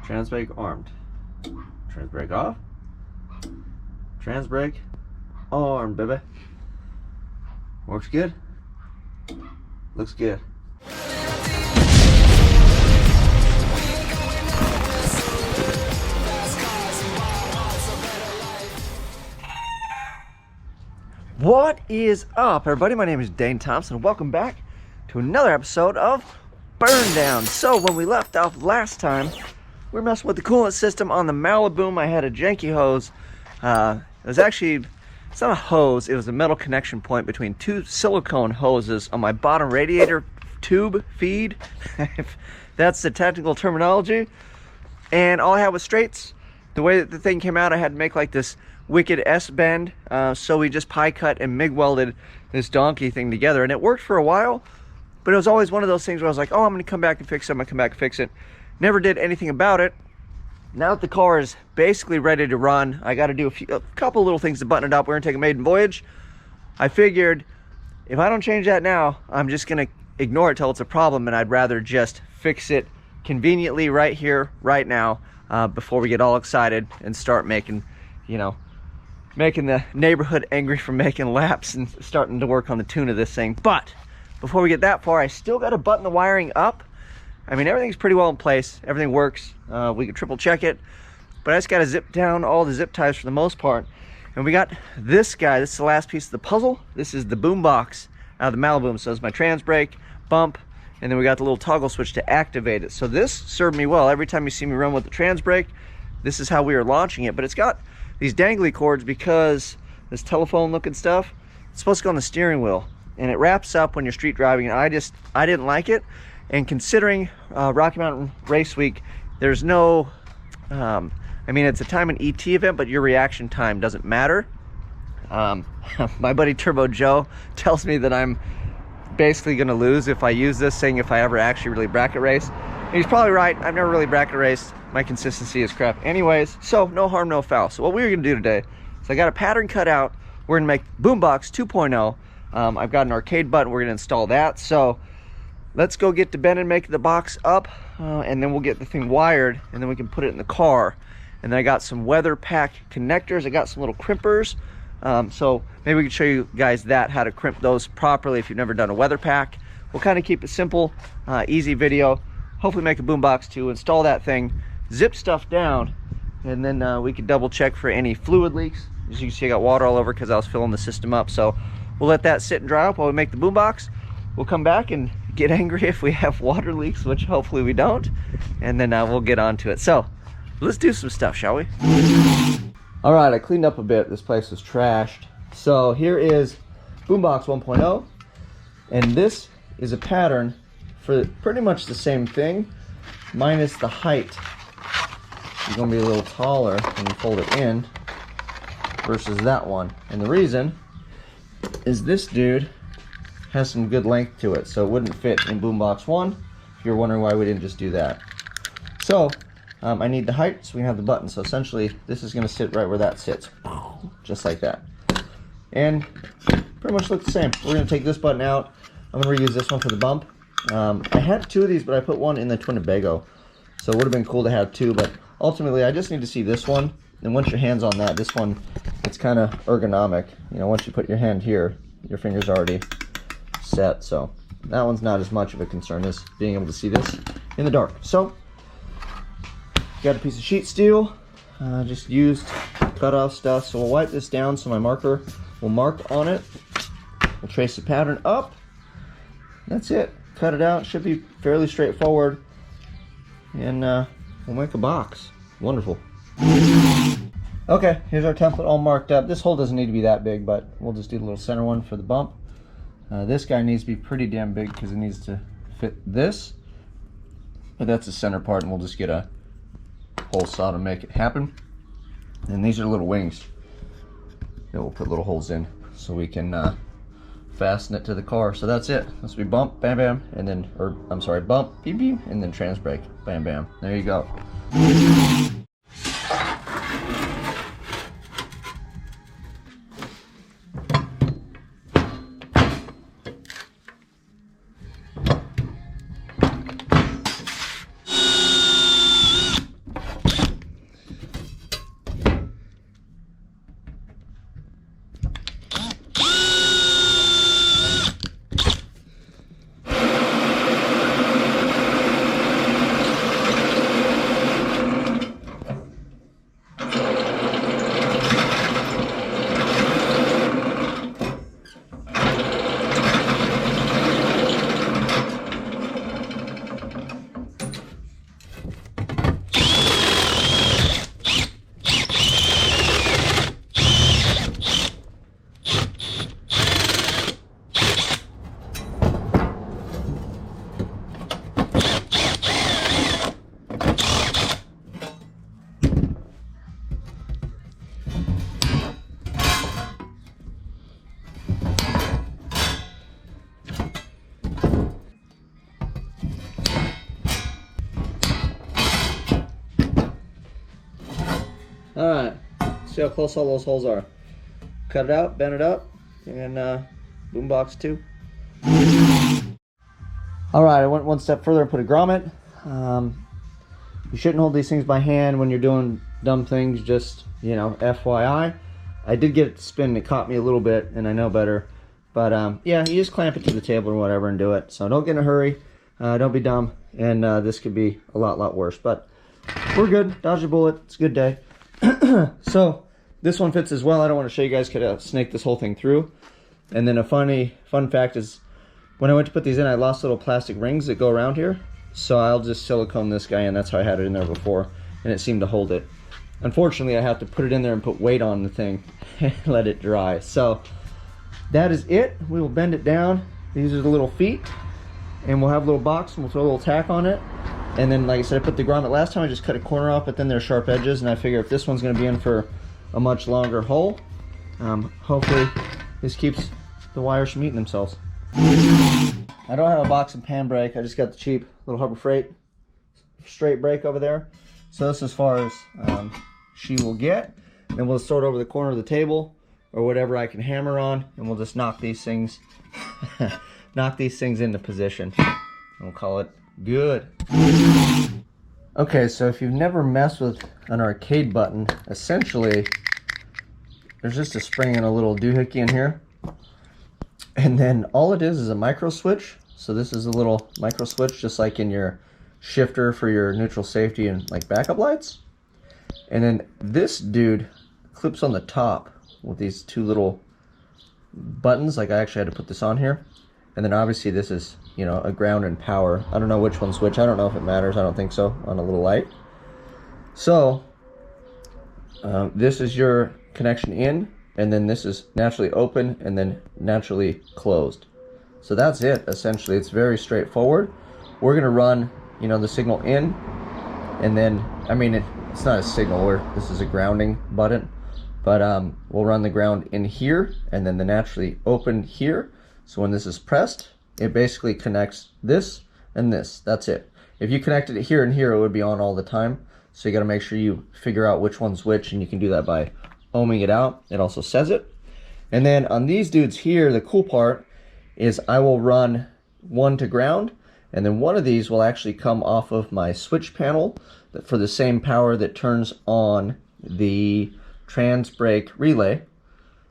Transbrake armed. Transbrake off. Transbrake armed, baby. Works good. Looks good. What is up, everybody? My name is Dane Thompson. Welcome back to another episode of Burndown. So when we left off last time, we were messing with the coolant system on the Malibu. I had a janky hose. It was actually, it's not a hose, it was a metal connection point between two silicone hoses on my bottom radiator tube feed, if that's the technical terminology. And all I had was straights. The way that the thing came out, I had to make like this wicked S-bend, so we just pie cut and MIG welded this donkey thing together, and it worked for a while, but it was always one of those things where I was like, oh, I'm gonna come back and fix it, I'm gonna come back and fix it. Never did anything about it. Now that the car is basically ready to run, I got to do a couple little things to button it up. We're gonna take a maiden voyage. I figured if I don't change that now, I'm just gonna ignore it till it's a problem, and I'd rather just fix it conveniently right here, right now, before we get all excited and start making, making the neighborhood angry from making laps and starting to work on the tune of this thing. But before we get that far, I still got to button the wiring up. I mean, everything's pretty well in place. Everything works. We can triple check it, but I just got to zip down all the zip ties for the most part. And we got this guy. This is the last piece of the puzzle. This is the boom box out of the Malibu. So it's my trans brake, bump, and then we got the little toggle switch to activate it. So this served me well. Every time you see me run with the trans brake, this is how we are launching it. But it's got these dangly cords because this telephone looking stuff, it's supposed to go on the steering wheel, and it wraps up when you're street driving, and I didn't like it. And considering Rocky Mountain Race Week, there's no I mean, it's a time and ET event, but your reaction time doesn't matter. My buddy Turbo Joe tells me that I'm basically gonna lose if I use this thing, if I ever actually really bracket race. And he's probably right. I've never really bracket raced. My consistency is crap anyways, so no harm, no foul. So what we're gonna do today is I got a pattern cut out. We're gonna make Boombox 2.0. I've got an arcade button, we're gonna install that. So let's go get to Ben and make the box up, and then we'll get the thing wired, and then we can put it in the car. And then I got some weather pack connectors. I got some little crimpers. So maybe we can show you guys how to crimp those properly if you've never done a weather pack. We'll kind of keep it simple, easy video. Hopefully make a boombox to install that thing, zip stuff down, and then we can double check for any fluid leaks. As you can see, I got water all over because I was filling the system up. So we'll let that sit and dry up while we make the boombox. We'll come back and get angry if we have water leaks, which hopefully we don't, and then we'll get on to it. So let's do some stuff, shall we? All right, I cleaned up a bit. This place was trashed. So here is Boombox 1.0, and this is a pattern for pretty much the same thing, minus the height. It's gonna be a little taller when you fold it in versus that one. And the reason is this dude has some good length to it, so it wouldn't fit in Boombox 1, if you're wondering why we didn't just do that. So I need the height so we can have the button. So essentially this is going to sit right where that sits, just like that, and pretty much look the same. We're going to take this button out. I'm going to reuse this one for the bump. I had two of these, but I put one in the Twinnebago, so it would have been cool to have two, but ultimately I just need to see this one. And once your hand's on that, this one, it's kind of ergonomic. Once you put your hand here, your finger's already set, so that one's not as much of a concern as being able to see this in the dark. So got a piece of sheet steel, just used cut off stuff. So we'll wipe this down so my marker will mark on it. We'll trace the pattern up. That's it. Cut it out. Should be fairly straightforward, and we'll make a box. Wonderful. Okay, here's our template all marked up. This hole doesn't need to be that big, but we'll just do the little center one for the bump. This guy needs to be pretty damn big because it needs to fit this, but that's the center part, and we'll just get a hole saw to make it happen. And these are little wings that we'll put little holes in so we can fasten it to the car. So that's it. This will be bump, bam, bam, and then, or I'm sorry, bump, beep, beep, and then trans brake, bam, bam. There you go. All right, see how close all those holes are. Cut it out, bend it up, and boombox 2. All right, I went one step further and put a grommet. You shouldn't hold these things by hand when you're doing dumb things, just, you know, FYI. I did get it to spin, it caught me a little bit, and I know better. But yeah, you just clamp it to the table or whatever and do it. So don't get in a hurry, don't be dumb, and this could be a lot worse. But we're good, dodge a bullet, it's a good day. So this one fits as well. I don't want to show you guys, could snake this whole thing through. And then a fun fact is, when I went to put these in, I lost little plastic rings that go around here. So I'll just silicone this guy in. That's how I had it in there before, and it seemed to hold it. Unfortunately, I have to put it in there and put weight on the thing and let it dry. So that is it. We will bend it down. These are the little feet, and we'll have a little box, and we'll throw a little tack on it. And then, like I said, I put the grommet last time. I just cut a corner off, but then there's sharp edges, and I figure if this one's going to be in for a much longer hole, hopefully this keeps the wires from eating themselves. I don't have a box and pan brake. I just got the cheap little Harbor Freight straight brake over there. So that's as far as she will get. Then we'll sort over the corner of the table or whatever I can hammer on, and we'll just knock these things into position. And we'll call it good. Okay, so if you've never messed with an arcade button, essentially there's just a spring and a little doohickey in here. And then all it is a micro switch. So this is a little micro switch, just like in your shifter for your neutral safety and like backup lights. And then this dude clips on the top with these 2 little buttons. Like I actually had to put this on here. And then obviously this is, you know, a ground and power. I don't know which one's which. I don't know if it matters. I don't think so on a little light. So this is your connection in. And then this is naturally open and then naturally closed. So that's it, essentially. It's very straightforward. We're gonna run, you know, the signal in, and then, I mean, it's not a signal, this is a grounding button, but we'll run the ground in here, and then the naturally open here. So when this is pressed, it basically connects this and this, that's it. If you connected it here and here, it would be on all the time. So you gotta make sure you figure out which one's which, and you can do that by ohming it out. It also says it. And then on these dudes here, the cool part is I will run one to ground, and then one of these will actually come off of my switch panel for the same power that turns on the transbrake relay.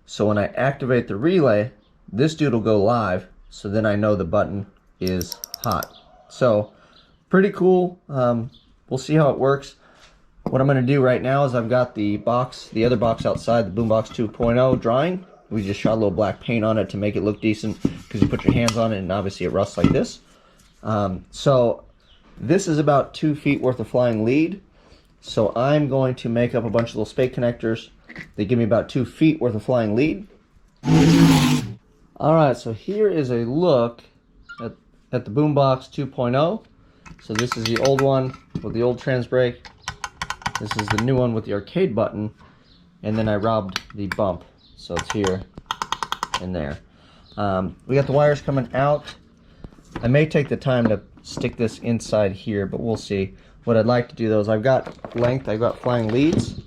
So when I activate the relay, this dude will go live, so then I know the button is hot. So pretty cool. We'll see how it works. What I'm going to do right now is I've got the other box outside, the Boombox 2.0 drying. We just shot a little black paint on it to make it look decent, because you put your hands on it and obviously it rusts like this. So this is about 2 feet worth of flying lead. So I'm going to make up a bunch of little spade connectors. They give me about 2 feet worth of flying lead. Alright, so here is a look at the Boombox 2.0. So this is the old one with the old transbrake. This is the new one with the arcade button, and then I robbed the bump, so it's here and there. We got the wires coming out. I may take the time to stick this inside here, but we'll see. What I'd like to do though is I've got length, I've got flying leads,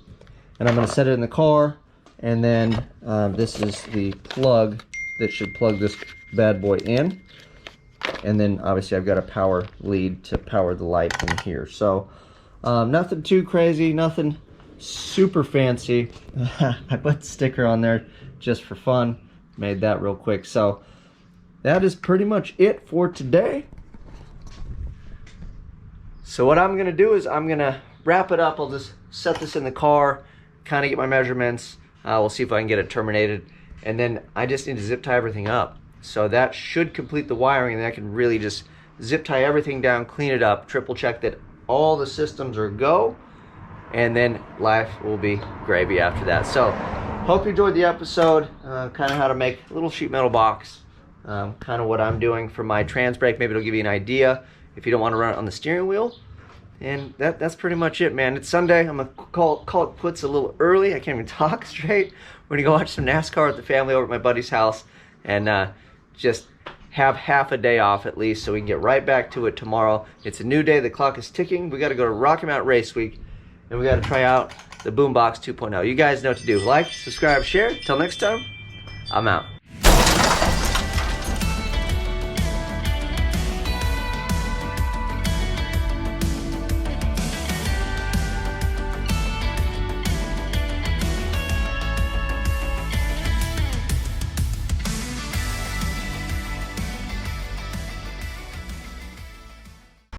and I'm going to set it in the car, and then this is the plug that should plug this bad boy in, and then obviously I've got a power lead to power the light in here. So nothing too crazy, nothing super fancy. I put the sticker on there just for fun, made that real quick. So that is pretty much it for today. So what I'm gonna do is I'm gonna wrap it up. I'll just set this in the car, kind of get my measurements. We'll see if I can get it terminated, and then I just need to zip tie everything up. So that should complete the wiring, and I can really just zip tie everything down, clean it up, triple check that all the systems are go, and then life will be gravy after that. So hope you enjoyed the episode, kind of how to make a little sheet metal box, kind of what I'm doing for my transbrake. Maybe it'll give you an idea if you don't want to run it on the steering wheel. And that's pretty much it, man. It's Sunday. I'm gonna call it quits a little early. I can't even talk straight. We're gonna go watch some NASCAR with the family over at my buddy's house, and just have half a day off at least, so we can get right back to it tomorrow. It's a new day. The clock is ticking. We got to go to Rocky Mount Race Week, and we got to try out the Boombox 2.0. You guys know what to do. Like, subscribe, share. Till next time, I'm out.